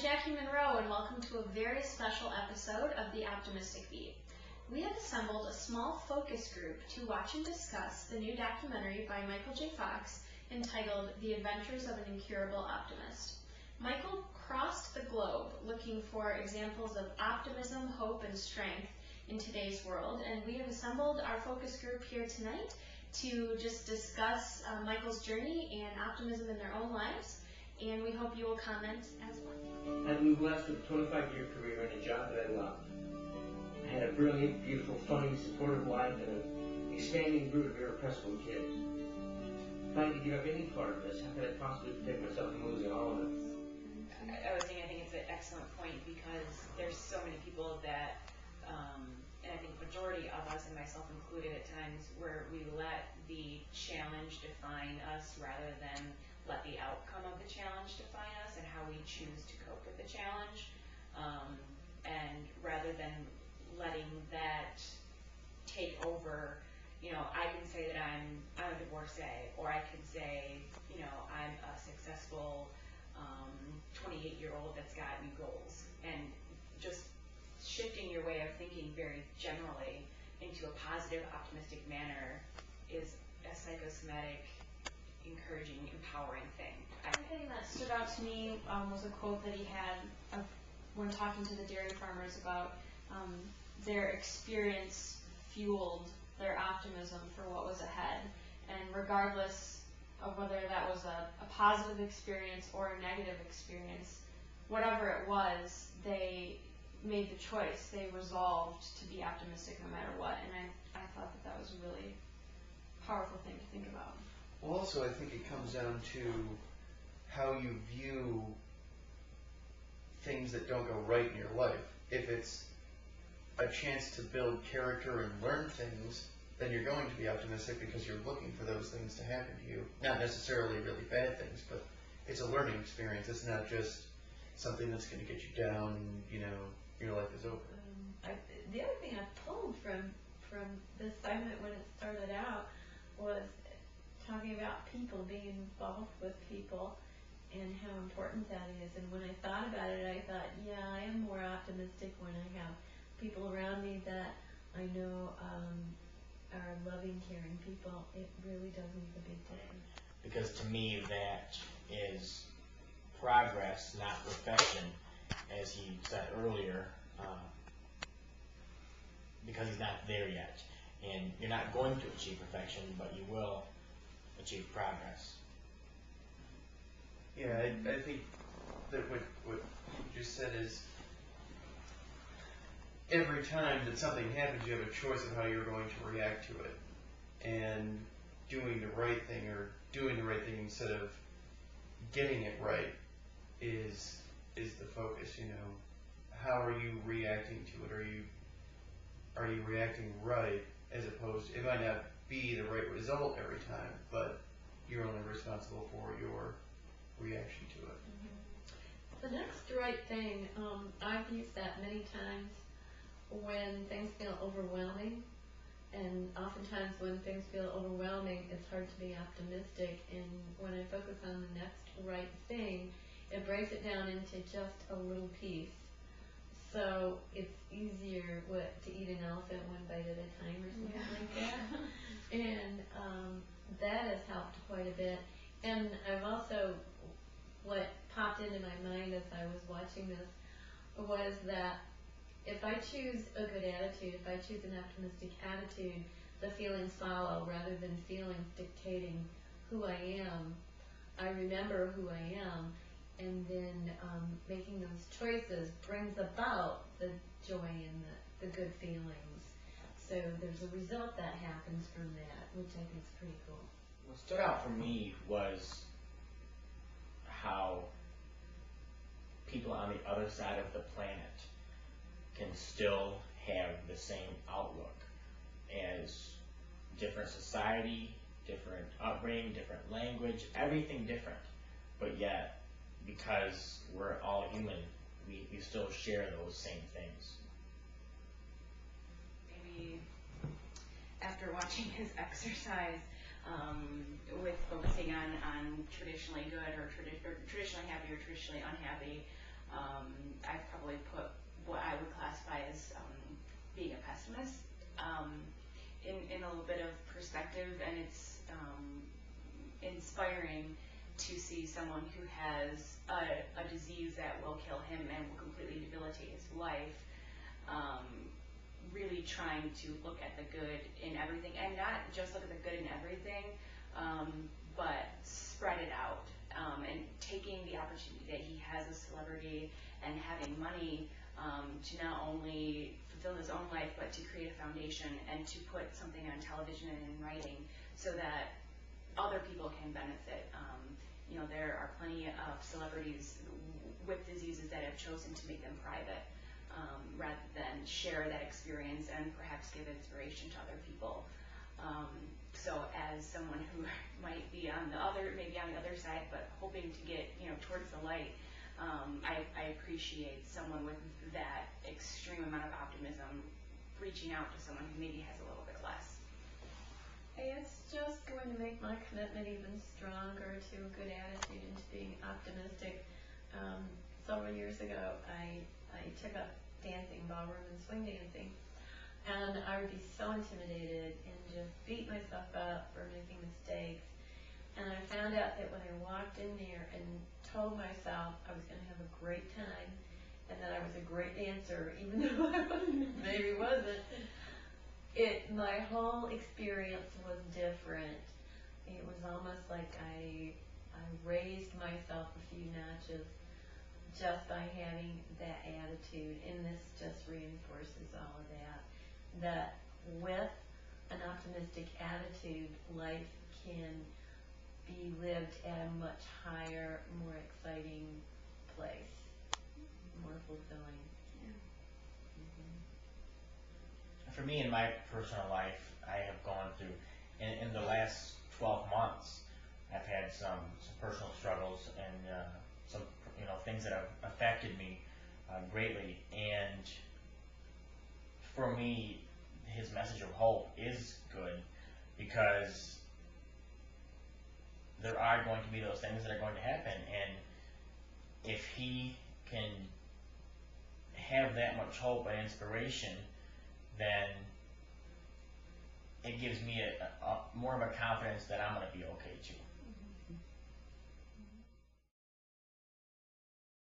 Jackie Monroe, and welcome to a very special episode of the Optimistic Beat. We have assembled a small focus group to watch and discuss the new documentary by Michael J. Fox entitled The Adventures of an Incurable Optimist. Michael crossed the globe looking for examples of optimism, hope, and strength in today's world, and we have assembled our focus group here tonight to just discuss Michael's journey and optimism in their own lives, and we hope you will comment as well. I've been blessed with a 25-year career in a job that I love. I had a brilliant, beautiful, funny, supportive wife and an expanding brood of irrepressible kids. If I had to give up any part of this, how could I possibly protect myself from losing all of it? I was saying I think it's an excellent point because there's so many people that, and I think majority of us, and myself included at times, where we let the challenge define us rather than let the outcome of the challenge define us and how we choose to cope with the challenge. And rather than letting that take over, I can say that I'm a divorcee, or I could say, I'm a successful 28-year-old that's got new goals. And just shifting your way of thinking very generally into a positive, optimistic manner is a psychosomatic, encouraging, empowering thing. One thing that stood out to me was a quote that he had when talking to the dairy farmers about their experience fueled their optimism for what was ahead. And regardless of whether that was a positive experience or a negative experience, whatever it was, they made the choice. They resolved to be optimistic no matter what. And I thought that was a really powerful thing to think about. Well, also, I think it comes down to how you view things that don't go right in your life. If it's a chance to build character and learn things, then you're going to be optimistic because you're looking for those things to happen to you. Not necessarily really bad things, but it's a learning experience. It's not just something that's going to get you down and, your life is over. The other thing I pulled from this segment when it started out was talking about people, being involved with people, and how important that is. And when I thought about it, I thought, yeah, I am more optimistic when I have people around me that I know are loving, caring people. It really does make a big difference. Because to me, that is progress, not perfection, as he said earlier, because he's not there yet. And you're not going to achieve perfection, but you will achieve progress. Yeah, I think that what you just said is every time that something happens, you have a choice of how you're going to react to it. And doing the right thing, or doing the right thing instead of getting it right, is the focus. How are you reacting to it? Are you reacting right, as opposed to, it might not be the right result every time, but you're only responsible for your reaction to it. Mm-hmm. The next right thing, I've used that many times when things feel overwhelming, and oftentimes when things feel overwhelming, it's hard to be optimistic, and when I focus on the next right thing, it breaks it down into just a little piece. So it's easier to eat an elephant one bite at a time or something like that. And that has helped quite a bit. And I've also, what popped into my mind as I was watching this was that if I choose a good attitude, if I choose an optimistic attitude, the feelings follow rather than feelings dictating who I am. I remember who I am, and then making those choices brings about the joy and the good feelings. So there's a result that happens from that, which I think is pretty cool. What stood out for me was how people on the other side of the planet can still have the same outlook as different society, different upbringing, different language, everything different, but yet because we're all human, we still share those same things. Maybe after watching his exercise, with focusing on traditionally good or traditionally happy or traditionally unhappy, I've probably put what I would classify as being a pessimist in a little bit of perspective, and it's inspiring to see someone who has a disease that will kill him and will completely debilitate his life, really trying to look at the good in everything, and not just look at the good in everything, but spread it out, and taking the opportunity that he has as a celebrity and having money to not only fulfill his own life, but to create a foundation and to put something on television and in writing so that other people can benefit. There are plenty of celebrities with diseases that have chosen to make them private, rather than share that experience and perhaps give inspiration to other people. So as someone who might be maybe on the other side, but hoping to get towards the light, I appreciate someone with that extreme amount of optimism reaching out to someone who maybe has a little bit less. It's just going to make my commitment even stronger to a good attitude and to being optimistic. Several years ago, I took up dancing, ballroom and swing dancing, and I would be so intimidated and just beat myself up for making mistakes. And I found out that when I walked in there and told myself I was going to have a great time and that I was a great dancer, even though I maybe wasn't, my whole experience was different. It was almost like I raised myself a few notches just by having that attitude, and this just reinforces all of that. That with an optimistic attitude, life can be lived at a much higher, more exciting place, more fulfilling. For me, in my personal life, I have gone through, in the last 12 months, I've had some personal struggles and some things that have affected me greatly. And for me, his message of hope is good, because there are going to be those things that are going to happen, and if he can have that much hope and inspiration, then it gives me more of a confidence that I'm going to be okay too.